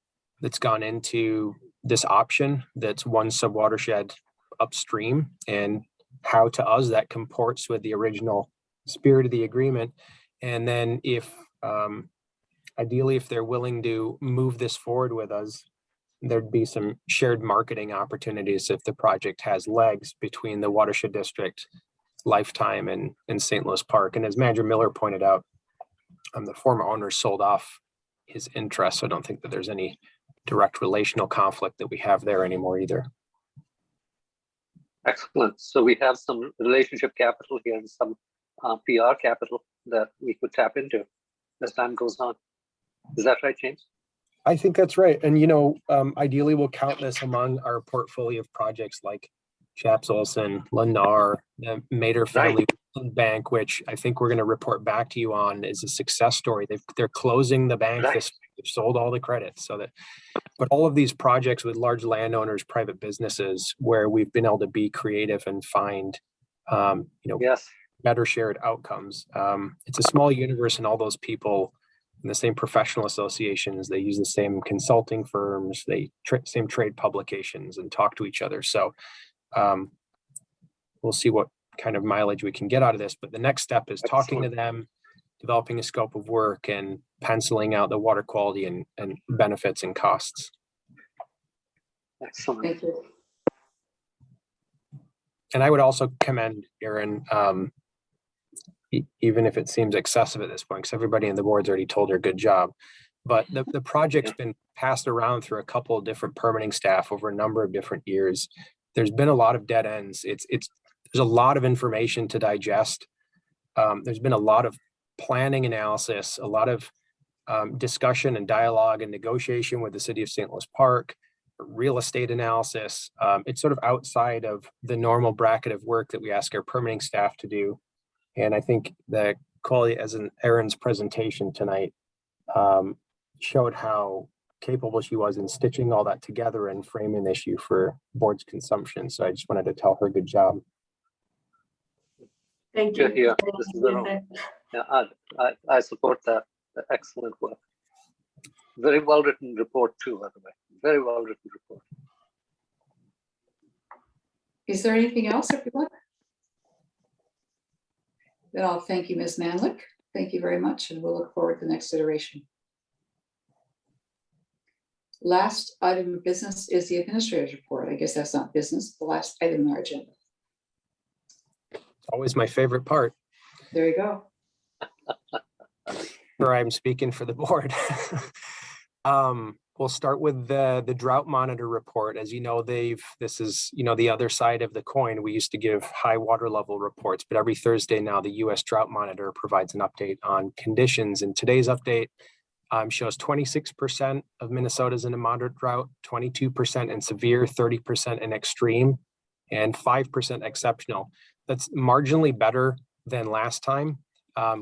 that's gone into this option that's one sub-watershed upstream, and how to us that comports with the original spirit of the agreement. And then if ideally, if they're willing to move this forward with us, there'd be some shared marketing opportunities if the project has legs between the watershed district, Lifetime, and St. Louis Park. And as Manager Miller pointed out, the former owner sold off his interest. So I don't think that there's any direct relational conflict that we have there anymore either. Excellent. So we have some relationship capital here and some PR capital that we could tap into as time goes on. Is that right, James? I think that's right. And, ideally we'll count this among our portfolio of projects like Chaps Olson, Lennar, the Mader Family Bank, which I think we're going to report back to you on is a success story. They're closing the bank. They've sold all the credits. But all of these projects with large landowners, private businesses, where we've been able to be creative and find, yes, better shared outcomes. It's a small universe, and all those people in the same professional associations, they use the same consulting firms, same trade publications, and talk to each other. So we'll see what kind of mileage we can get out of this. But the next step is talking to them, developing a scope of work, and penciling out the water quality and benefits and costs. Excellent. Thank you. And I would also commend Erin, even if it seems excessive at this point, because everybody in the board's already told her good job. But the project's been passed around through a couple of different permitting staff over a number of different years. There's been a lot of dead ends. There's a lot of information to digest. There's been a lot of planning analysis, a lot of discussion and dialogue and negotiation with the city of St. Louis Park, real estate analysis. It's sort of outside of the normal bracket of work that we ask our permitting staff to do. And I think the quality, as in Erin's presentation tonight, showed how capable she was in stitching all that together and framing the issue for board's consumption. So I just wanted to tell her good job. Thank Good you. here. This is yeah, I support that. Excellent work. Very well written report too, by the way. Very well written report. Is there anything else, everyone? Then I'll thank you, Ms. Manlick. Thank you very much, and we'll look forward to the next iteration. Last item of business is the administrator's report. I guess that's not business, the last item on our agenda. Always my favorite part, There you go. where I'm speaking for the board. We'll start with the drought monitor report. As you know, this is, the other side of the coin. We used to give high water level reports, but every Thursday now the U.S. Drought Monitor provides an update on conditions. And today's update shows 26% of Minnesota's in a moderate drought, 22% in severe, 30% in extreme, and 5% exceptional. That's marginally better than last time.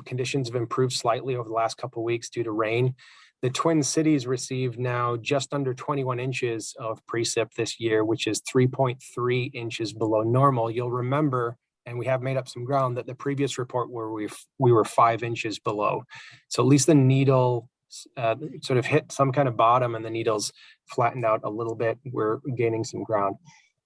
Conditions have improved slightly over the last couple of weeks due to rain. The Twin Cities received now just under 21 inches of precip this year, which is 3.3 inches below normal. You'll remember, and we have made up some ground, that the previous report where we were 5 inches below. So at least the needle sort of hit some kind of bottom, and the needles flattened out a little bit. We're gaining some ground.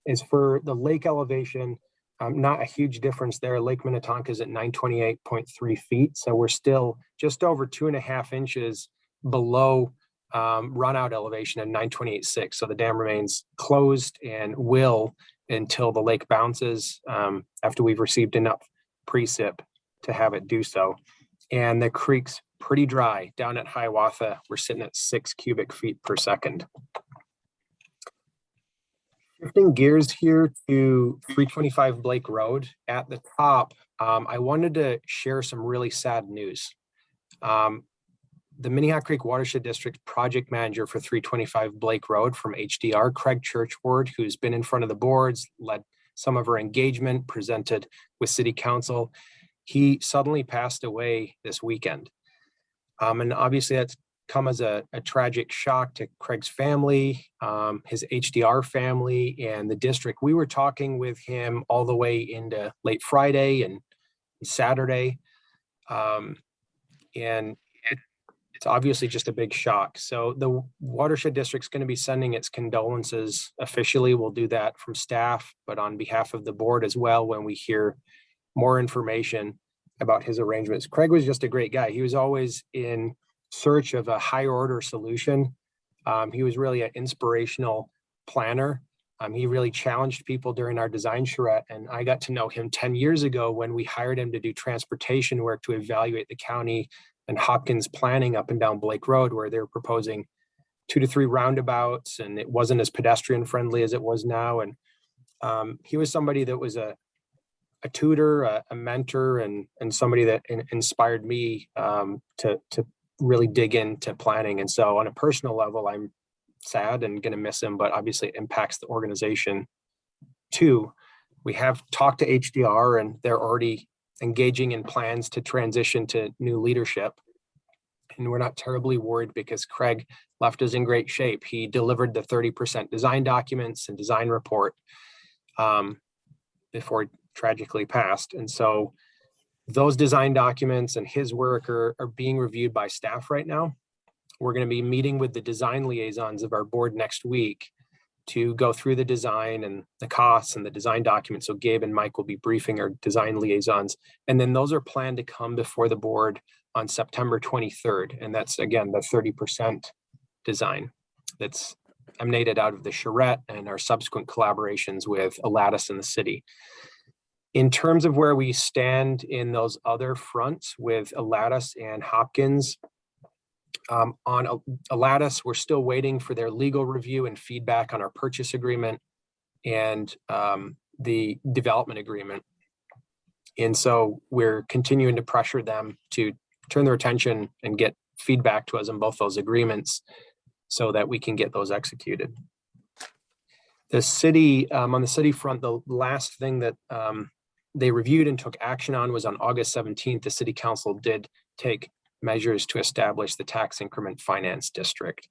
As for the lake elevation, not a huge difference there. Lake Minnetonka is at 928.3 feet. So we're still just over 2.5 inches below run out elevation at 928.6. So the dam remains closed and will until the lake bounces after we've received enough precip to have it do so. And the creek's pretty dry. Down at Hiawatha, we're sitting at 6 cubic feet per second. Shifting gears here to 325 Blake Road. At the top, I wanted to share some really sad news. The Minnehaha Creek Watershed District project manager for 325 Blake Road from HDR, Craig Churchward, who's been in front of the boards, led some of our engagement, presented with city council. He suddenly passed away this weekend. And obviously that's come as a tragic shock to Craig's family, his HDR family, and the district. We were talking with him all the way into late Friday and Saturday. And it's obviously just a big shock. So the Watershed District's going to be sending its condolences officially. We'll do that from staff, but on behalf of the board as well when we hear more information about his arrangements. Craig was just a great guy. He was always in search of a higher order solution. He was really an inspirational planner. He really challenged people during our design charrette. And I got to know him 10 years ago when we hired him to do transportation work to evaluate the county and Hopkins planning up and down Blake Road, where they're proposing 2 to 3 roundabouts, and it wasn't as pedestrian friendly as it was now. And he was somebody that was a tutor, a mentor, and somebody that inspired me to really dig into planning. And so on a personal level, I'm sad and going to miss him, but obviously it impacts the organization too. We have talked to HDR, and they're already engaging in plans to transition to new leadership. And we're not terribly worried because Craig left us in great shape. He delivered the 30% design documents and design report before he tragically passed. And so Those design documents and his work are being reviewed by staff right now. We're going to be meeting with the design liaisons of our board next week to go through the design and the costs and the design documents. So Gabe and Mike will be briefing our design liaisons. And then those are planned to come before the board on September 23rd. And that's, again, the 30% design that's emanated out of the charrette and our subsequent collaborations with Alatus and the city. In terms of where we stand in those other fronts with Alatus and Hopkins, on Alatus, we're still waiting for their legal review and feedback on our purchase agreement and the development agreement. And so we're continuing to pressure them to turn their attention and get feedback to us on both those agreements so that we can get those executed. The city, on the city front, the last thing that they reviewed and took action on was on August 17th, the city council did take measures to establish the tax increment finance district.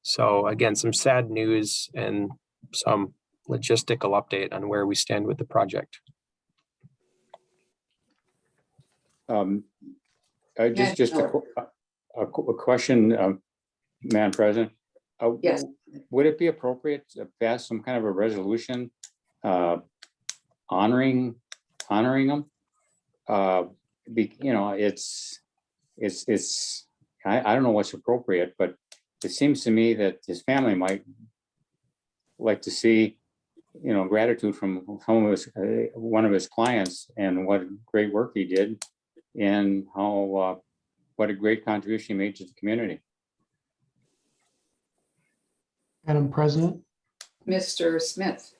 So again, some sad news and some logistical update on where we stand with the project. Just a question, Madam President. Yes. Would it be appropriate to pass some kind of a resolution honoring them? You know, I don't know what's appropriate, but it seems to me that his family might like to see, you know, gratitude from one of his clients and what great work he did and how what a great contribution he made to the community. Madam President, Mr. Smith.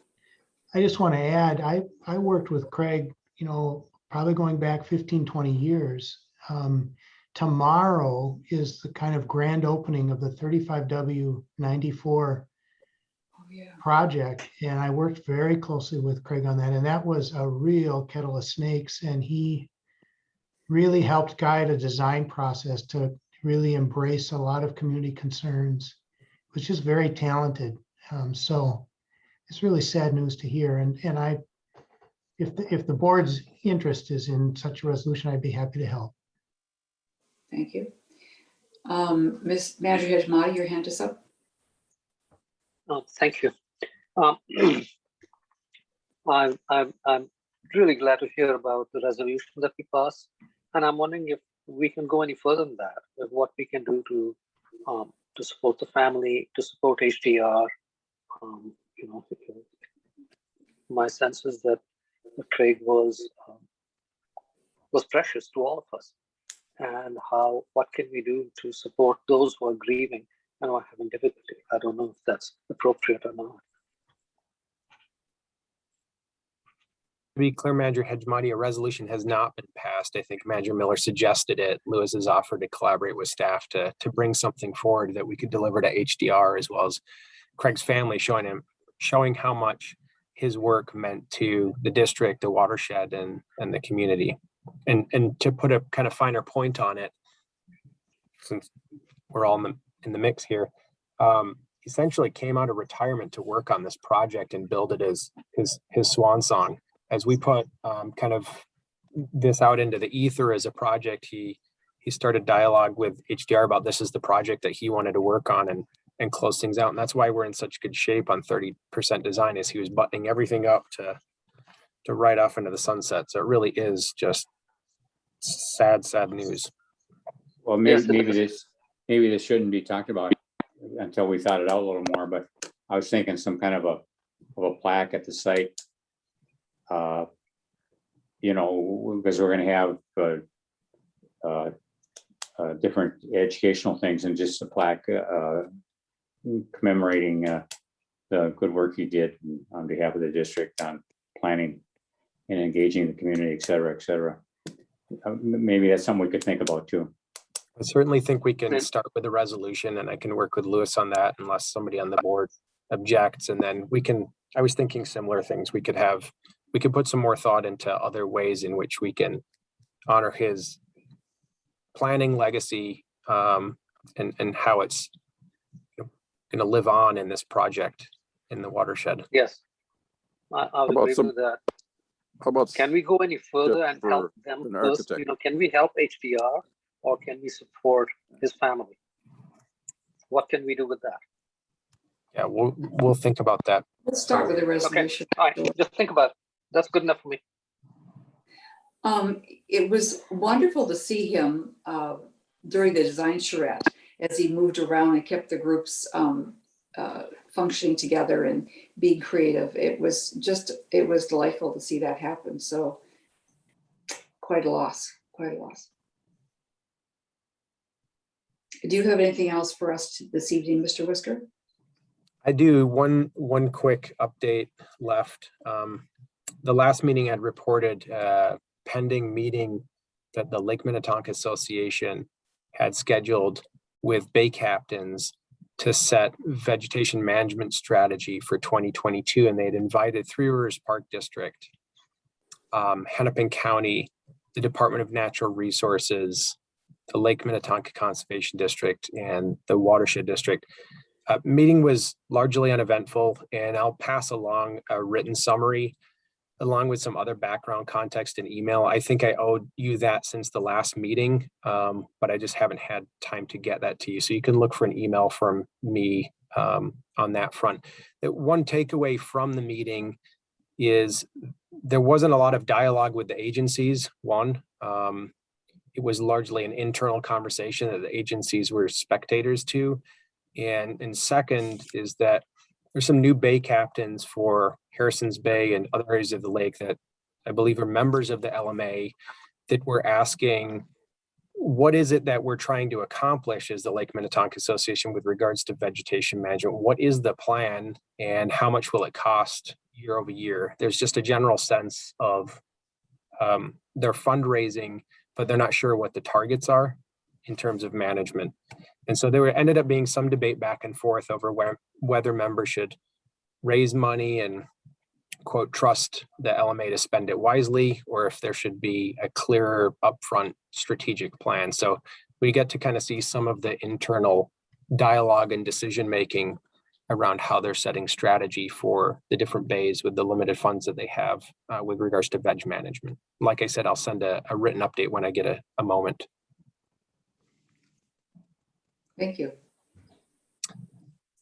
I just want to add, I worked with Craig, you know, probably going back 15, 20 years. Tomorrow is the kind of grand opening of the 35W 94 project. And I worked very closely with Craig on that. And that was a real kettle of snakes. And he really helped guide a design process to really embrace a lot of community concerns, which is very talented. So it's really sad news to hear. And if the board's interest is in such a resolution, I'd be happy to help. Thank you. Ms. Manager Hejmati, your hand is up. Thank you. I'm really glad to hear about the resolution that we passed, and I'm wondering if we can go any further than that, with what we can do to support the family, to support HDR. You know, my sense is that Craig was precious to all of us, and what can we do to support those who are grieving and are having difficulty? I don't know if that's appropriate or not. To be clear, Manager Hejmati, a resolution has not been passed. I think Manager Miller suggested it. Lewis has offered to collaborate with staff to bring something forward that we could deliver to HDR, as well as Craig's family, showing how much his work meant to the district, the watershed, and the community. And to put a kind of finer point on it, since we're all in the mix here, essentially came out of retirement to work on this project and build it as his swan song. As we put kind of this out into the ether as a project, he started dialogue with HDR about this is the project that he wanted to work on and close things out. And that's why we're in such good shape on 30% design, is he was buttoning everything up to ride off into the sunset. So it really is just sad news. Well, maybe this shouldn't be talked about until we thought it out a little more, but I was thinking some kind of a plaque at the site. You know, because we're going to have different educational things, and just a plaque commemorating the good work he did on behalf of the district on planning and engaging the community, et cetera, et cetera. Maybe that's something we could think about too. I certainly think we can start with a resolution, and I can work with Lewis on that unless somebody on the board objects. And then I was thinking similar things. We could put some more thought into other ways in which we can honor his planning legacy and how it's going to live on in this project in the watershed. Yes, I would agree with that. How about, Can we go any further and help for them an first? architect? You know, can we help HDR or can we support his family? What can we do with that? Yeah, we'll think about that. Let's start with a Okay, resolution. all right, just think about it. That's good enough for me. It was wonderful to see him during the design charrette as he moved around and kept the groups functioning together and being creative. It was delightful to see that happen. So quite a loss, quite a loss. Do you have anything else for us this evening, Mr. Whisker? I do. One quick update left. The last meeting I'd reported pending meeting that the Lake Minnetonka Association had scheduled with bay captains to set vegetation management strategy for 2022. And they'd invited Three Rivers Park District, Hennepin County, the Department of Natural Resources, the Lake Minnetonka Conservation District, and the Watershed District. Meeting was largely uneventful, and I'll pass along a written summary along with some other background context and email. I think I owed you that since the last meeting, but I just haven't had time to get that to you. So you can look for an email from me on that front. One takeaway from the meeting is there wasn't a lot of dialogue with the agencies. One, it was largely an internal conversation that the agencies were spectators to. And second is that there's some new bay captains for Harrison's Bay and other areas of the lake that I believe are members of the LMA that were asking, what is it that we're trying to accomplish as the Lake Minnetonka Association with regards to vegetation management? What is the plan and how much will it cost year over year? There's just a general sense of their fundraising, but they're not sure what the targets are in terms of management. And so there ended up being some debate back and forth over whether members should raise money and quote, trust the LMA to spend it wisely, or if there should be a clearer upfront strategic plan. So we get to kind of see some of the internal dialogue and decision-making around how they're setting strategy for the different bays with the limited funds that they have with regards to veg management. Like I said, I'll send a written update when I get a moment. Thank you.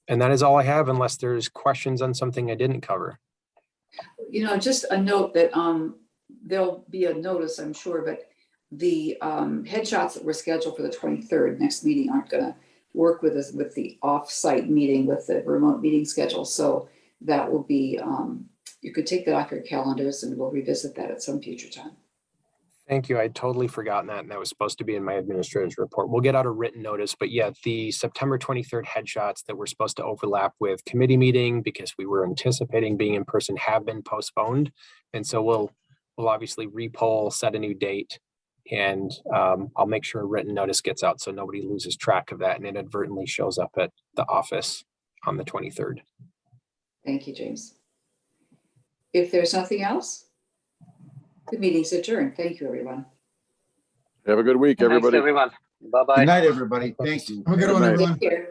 And that is all I have, unless there's questions on something I didn't cover. You know, just a note that there'll be a notice, I'm sure, but the headshots that were scheduled for the 23rd next meeting aren't going to work with us with the off-site meeting with the remote meeting schedule. So that will be, you could take that off your calendars and we'll revisit that at some future time. Thank you. I'd totally forgotten that, and that was supposed to be in my administrator's report. We'll get out a written notice, but yeah, the September 23rd headshots that were supposed to overlap with committee meeting because we were anticipating being in person have been postponed. And so we'll obviously repoll, set a new date, and I'll make sure a written notice gets out so nobody loses track of that and inadvertently shows up at the office on the 23rd. Thank you, James. If there's nothing else, the meeting's adjourned. Thank you, everyone. have a good week, everybody. Thanks, everyone. Bye-bye. Good night, everybody. Thank you. Have a good one, Good night. everyone. Take care.